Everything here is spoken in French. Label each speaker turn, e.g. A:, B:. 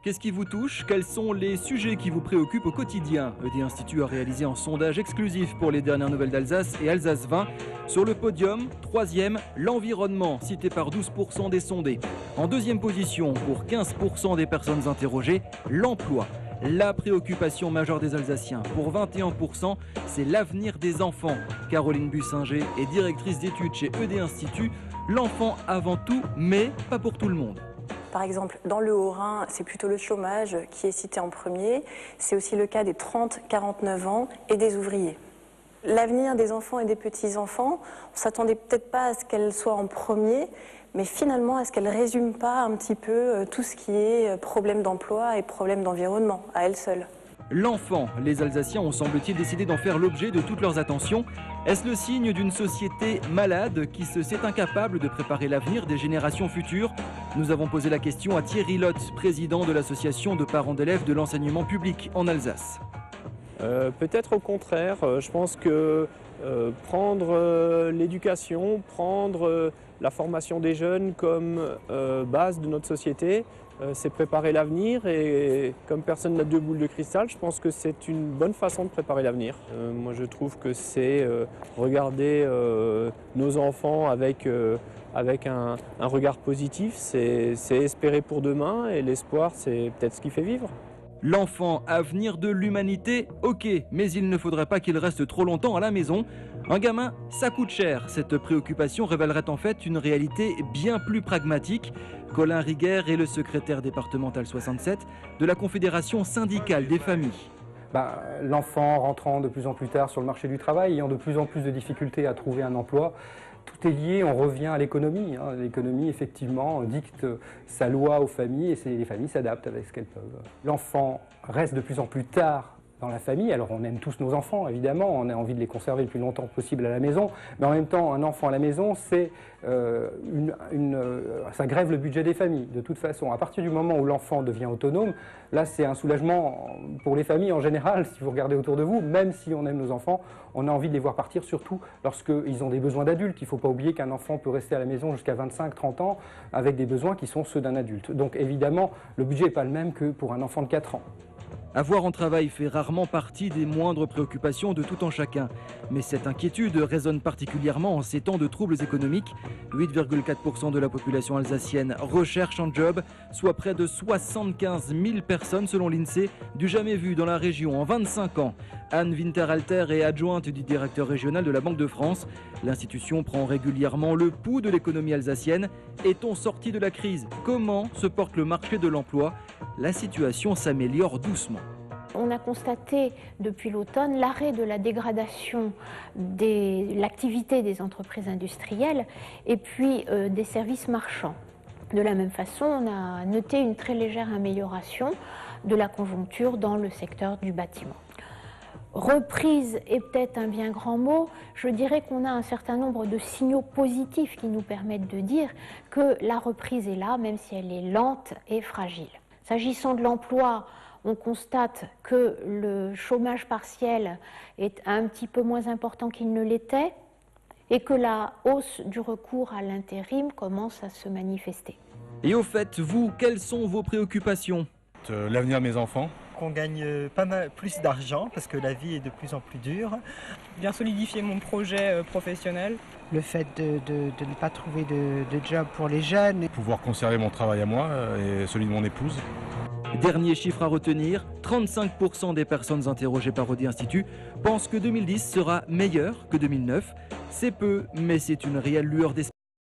A: Qu'est-ce qui vous touche? Quels sont les sujets qui vous préoccupent au quotidien? ED Institut a réalisé un sondage exclusif pour les dernières nouvelles d'Alsace et Alsace 20. Sur le podium, troisième, l'environnement, cité par 12% des sondés. En deuxième position, pour 15% des personnes interrogées, l'emploi. La préoccupation majeure des Alsaciens, pour 21%, c'est l'avenir des enfants. Caroline Bussinger est directrice d'études chez ED Institut. L'enfant avant tout, mais pas pour tout le monde.
B: Par exemple, dans le Haut-Rhin, c'est plutôt le chômage qui est cité en premier. C'est aussi le cas des 30-49 ans et des ouvriers. L'avenir des enfants et des petits-enfants, on ne s'attendait peut-être pas à ce qu'elle soit en premier, mais finalement, est-ce qu'elle ne résume pas un petit peu tout ce qui est problème d'emploi et problème d'environnement à elle seule?
A: L'enfant, les Alsaciens ont semble-t-il décidé d'en faire l'objet de toutes leurs attentions. Est-ce le signe d'une société malade qui se sait incapable de préparer l'avenir des générations futures? Nous avons posé la question à Thierry Lott, président de l'association de parents d'élèves de l'enseignement public en Alsace.
C: Peut-être au contraire, je pense que prendre l'éducation, prendre la formation des jeunes comme base de notre société, c'est préparer l'avenir, et comme personne n'a deux boules de cristal, je pense que c'est une bonne façon de préparer l'avenir. Moi je trouve que c'est regarder nos enfants avec un regard positif, c'est espérer pour demain, et l'espoir c'est peut-être ce qui fait vivre.
A: L'enfant, avenir de l'humanité, ok, mais il ne faudrait pas qu'il reste trop longtemps à la maison. Un gamin, ça coûte cher. Cette préoccupation révélerait en fait une réalité bien plus pragmatique. Colin Riguer est le secrétaire départemental 67 de la Confédération syndicale des familles.
D: L'enfant rentrant de plus en plus tard sur le marché du travail, ayant de plus en plus de difficultés à trouver un emploi, tout est lié, on revient à l'économie. L'économie, effectivement, dicte sa loi aux familles, et les familles s'adaptent avec ce qu'elles peuvent. L'enfant reste de plus en plus tard dans la famille. Alors on aime tous nos enfants, évidemment, on a envie de les conserver le plus longtemps possible à la maison, mais en même temps, un enfant à la maison, ça grève le budget des familles, de toute façon. À partir du moment où l'enfant devient autonome, là c'est un soulagement pour les familles en général. Si vous regardez autour de vous, même si on aime nos enfants, on a envie de les voir partir, surtout lorsqu'ils ont des besoins d'adultes. Il ne faut pas oublier qu'un enfant peut rester à la maison jusqu'à 25-30 ans avec des besoins qui sont ceux d'un adulte. Donc évidemment, le budget n'est pas le même que pour un enfant de 4 ans.
A: Avoir un travail fait rarement partie des moindres préoccupations de tout un chacun. Mais cette inquiétude résonne particulièrement en ces temps de troubles économiques. 8,4% de la population alsacienne recherche un job, soit près de 75 000 personnes selon l'INSEE, du jamais vu dans la région en 25 ans. Anne Winterhalter est adjointe du directeur régional de la Banque de France. L'institution prend régulièrement le pouls de l'économie alsacienne. Est-on sorti de la crise? Comment se porte le marché de l'emploi? La situation s'améliore doucement.
E: On a constaté depuis l'automne l'arrêt de la dégradation de l'activité des entreprises industrielles et puis des services marchands. De la même façon, on a noté une très légère amélioration de la conjoncture dans le secteur du bâtiment. Reprise est peut-être un bien grand mot. Je dirais qu'on a un certain nombre de signaux positifs qui nous permettent de dire que la reprise est là, même si elle est lente et fragile. S'agissant de l'emploi, on constate que le chômage partiel est un petit peu moins important qu'il ne l'était et que la hausse du recours à l'intérim commence à se manifester.
A: Et au fait, vous, quelles sont vos préoccupations?
F: L'avenir de mes enfants.
G: Qu'on gagne pas mal plus d'argent parce que la vie est de plus en plus dure.
H: Bien solidifier mon projet professionnel.
I: Le fait de ne pas trouver de job pour les jeunes.
F: Pouvoir conserver mon travail à moi et celui de mon épouse.
A: Dernier chiffre à retenir, 35% des personnes interrogées par ED Institut pensent que 2010 sera meilleur que 2009. C'est peu, mais c'est une réelle lueur d'espoir.